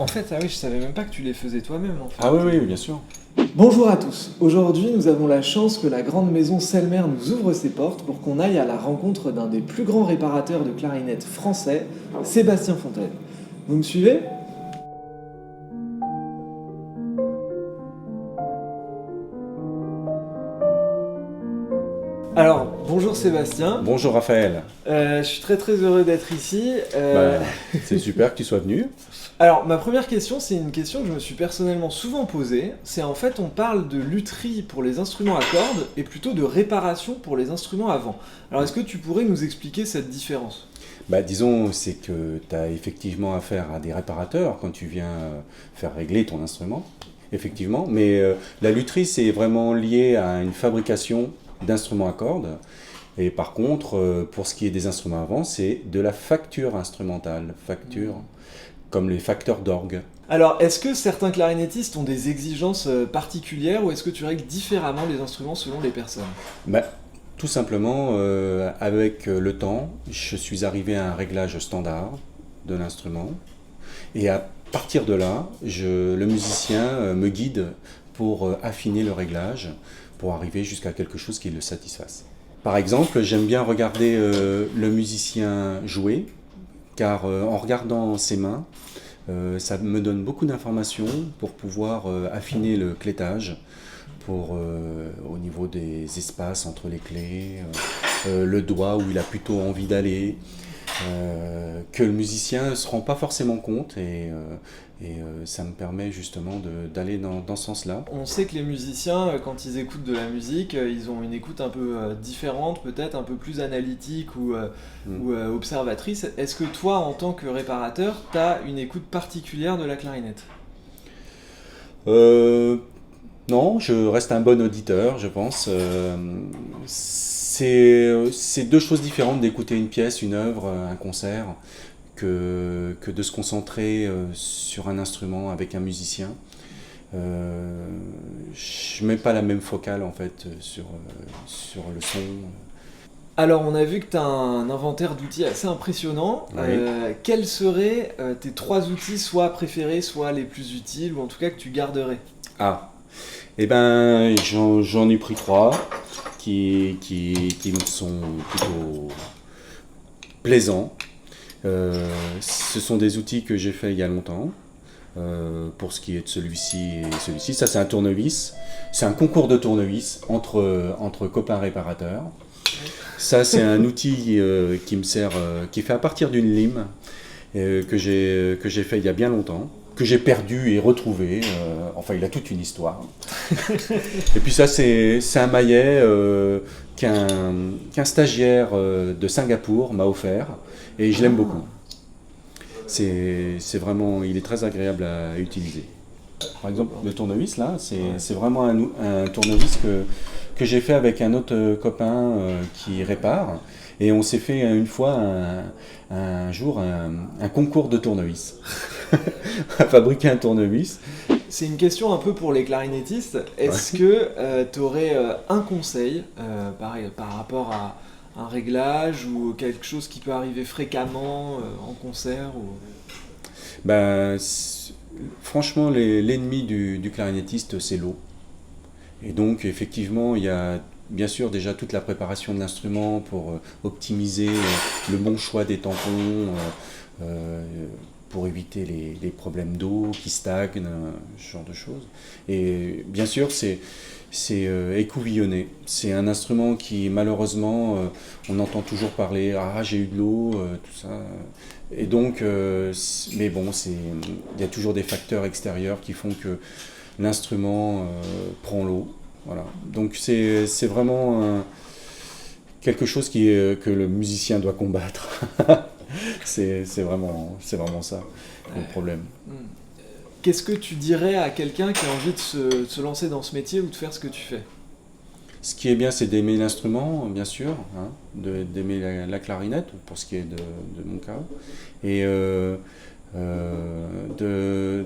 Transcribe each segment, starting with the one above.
En fait, ah oui, je savais même pas que tu les faisais toi-même, en fait. Ah oui, oui, bien sûr. Bonjour à tous. Aujourd'hui, nous avons la chance que la grande maison Selmer nous ouvre ses portes pour qu'on aille à la rencontre d'un des plus grands réparateurs de clarinettes français, Sébastien Fontaine. Vous me suivez ? Alors, bonjour Sébastien. Bonjour Raphaël. Je suis très heureux d'être ici. C'est super que tu sois venu. Alors, ma première question, c'est une question que je me suis personnellement souvent posée. C'est en fait, on parle de lutherie pour les instruments à cordes et plutôt de réparation pour les instruments à vent. Alors, est-ce que tu pourrais nous expliquer cette différence ? Disons, c'est que tu as effectivement affaire à des réparateurs quand tu viens faire régler ton instrument, effectivement. Mais la lutherie, c'est vraiment lié à une fabrication d'instruments à cordes. Et par contre, pour ce qui est des instruments à vent, c'est de la facture instrumentale, comme les facteurs d'orgue. Alors, est-ce que certains clarinettistes ont des exigences particulières ou est-ce que tu règles différemment les instruments selon les personnes ? Tout simplement, avec le temps, je suis arrivé à un réglage standard de l'instrument. Et à partir de là, le musicien me guide pour affiner le réglage, pour arriver jusqu'à quelque chose qui le satisfasse. Par exemple, j'aime bien regarder le musicien jouer, car en regardant ses mains, ça me donne beaucoup d'informations pour pouvoir affiner le clétage, au niveau des espaces entre les clés, le doigt où il a plutôt envie d'aller, que le musicien ne se rend pas forcément compte et ça me permet justement d'aller dans ce sens-là. On sait que les musiciens, quand ils écoutent de la musique, ils ont une écoute un peu différente, peut-être un peu plus analytique ou observatrice. Est-ce que toi, en tant que réparateur, tu as une écoute particulière de la clarinette ? Non, je reste un bon auditeur, je pense. C'est deux choses différentes d'écouter une pièce, une œuvre, un concert, que de se concentrer sur un instrument avec un musicien. Je ne mets pas la même focale en fait sur le son. Alors, on a vu que tu as un inventaire d'outils assez impressionnant. Oui. Quels seraient tes 3 outils, soit préférés, soit les plus utiles, ou en tout cas que tu garderais ? J'en ai pris 3 qui me sont plutôt plaisants. Ce sont des outils que j'ai fait il y a longtemps. Pour ce qui est de celui-ci et celui-ci, ça c'est un tournevis. C'est un concours de tournevis entre copains réparateurs. Ça c'est un outil qui me sert, qui est fait à partir d'une lime que j'ai fait il y a bien longtemps, que j'ai perdu et retrouvé. Il a toute une histoire. Et puis ça c'est un maillet qu'un stagiaire de Singapour m'a offert et je l'aime beaucoup. C'est vraiment, il est très agréable à utiliser. Par exemple, le tournevis là, c'est vraiment un tournevis que j'ai fait avec un autre copain qui répare. Et on s'est fait une fois, un jour, un concours de tournevis. À fabriquer un tournevis. C'est une question un peu pour les clarinettistes. Est-ce que tu aurais un conseil par rapport à un réglage ou quelque chose qui peut arriver fréquemment en concert ou... Franchement, l'ennemi du clarinettiste, c'est l'eau. Et donc, effectivement, il y a bien sûr déjà toute la préparation de l'instrument pour optimiser le bon choix des tampons, pour éviter les problèmes d'eau qui stagnent, ce genre de choses. Et bien sûr, c'est écouvillonné. C'est un instrument qui, malheureusement, on entend toujours parler « Ah, j'ai eu de l'eau », tout ça. Et donc, mais bon, il y a toujours des facteurs extérieurs qui font que l'instrument prend l'eau. Voilà. Donc c'est vraiment quelque chose que le musicien doit combattre. c'est vraiment ça, le problème. Qu'est-ce que tu dirais à quelqu'un qui a envie de se lancer dans ce métier ou de faire ce que tu fais ? Ce qui est bien, c'est d'aimer l'instrument, bien sûr, hein, d'aimer la clarinette, pour ce qui est de mon cas, et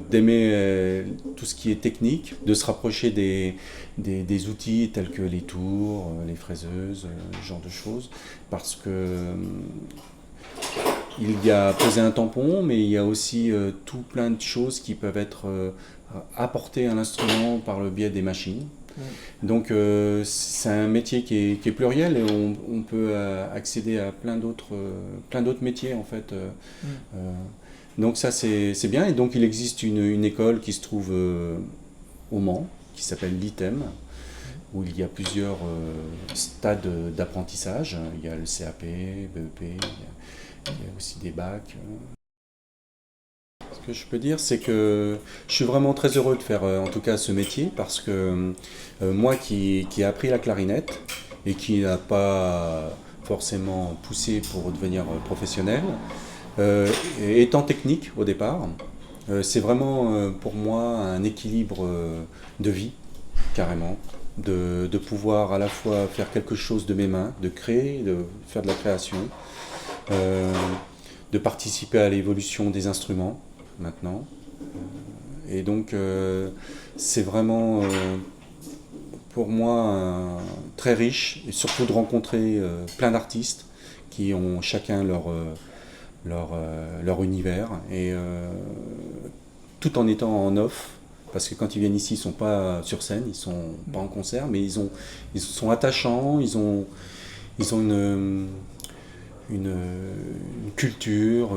d'aimer tout ce qui est technique, de se rapprocher des outils tels que les tours, les fraiseuses, ce genre de choses, parce que il y a poser un tampon, mais il y a aussi tout plein de choses qui peuvent être apportées à l'instrument par le biais des machines. Donc c'est un métier qui est pluriel et on peut accéder à plein d'autres métiers en fait. Donc ça c'est bien, et donc il existe une école qui se trouve au Mans, qui s'appelle l'ITEM, où il y a plusieurs stades d'apprentissage. Il y a le CAP, BEP, il y a aussi des bacs. Ce que je peux dire, c'est que je suis vraiment très heureux de faire en tout cas ce métier, parce que moi qui ai appris la clarinette et qui n'a pas forcément poussé pour devenir professionnel, étant technique au départ, c'est vraiment pour moi un équilibre de vie, carrément, de pouvoir à la fois faire quelque chose de mes mains, de créer, de faire de la création, de participer à l'évolution des instruments maintenant. Et donc c'est vraiment pour moi très riche, et surtout de rencontrer plein d'artistes qui ont chacun leur univers, et tout en étant en off, parce que quand ils viennent ici, ils ne sont pas sur scène, ils ne sont pas en concert, mais ils sont attachants, ils ont une culture,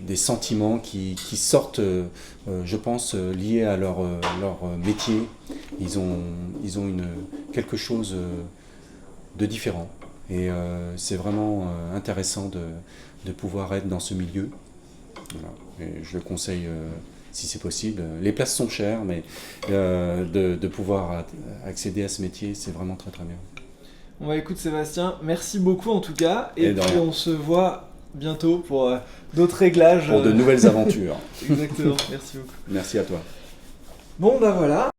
des sentiments qui sortent, je pense, liés à leur métier. Ils ont quelque chose de différent. Et c'est vraiment intéressant de pouvoir être dans ce milieu. Voilà. Et je le conseille si c'est possible. Les places sont chères, mais de pouvoir accéder à ce métier, c'est vraiment très très bien. Bon bah écoute Sébastien, merci beaucoup en tout cas, et puis rien. on se voit bientôt pour d'autres réglages. Pour de nouvelles aventures. Exactement, merci beaucoup. Merci à toi. Bon bah voilà.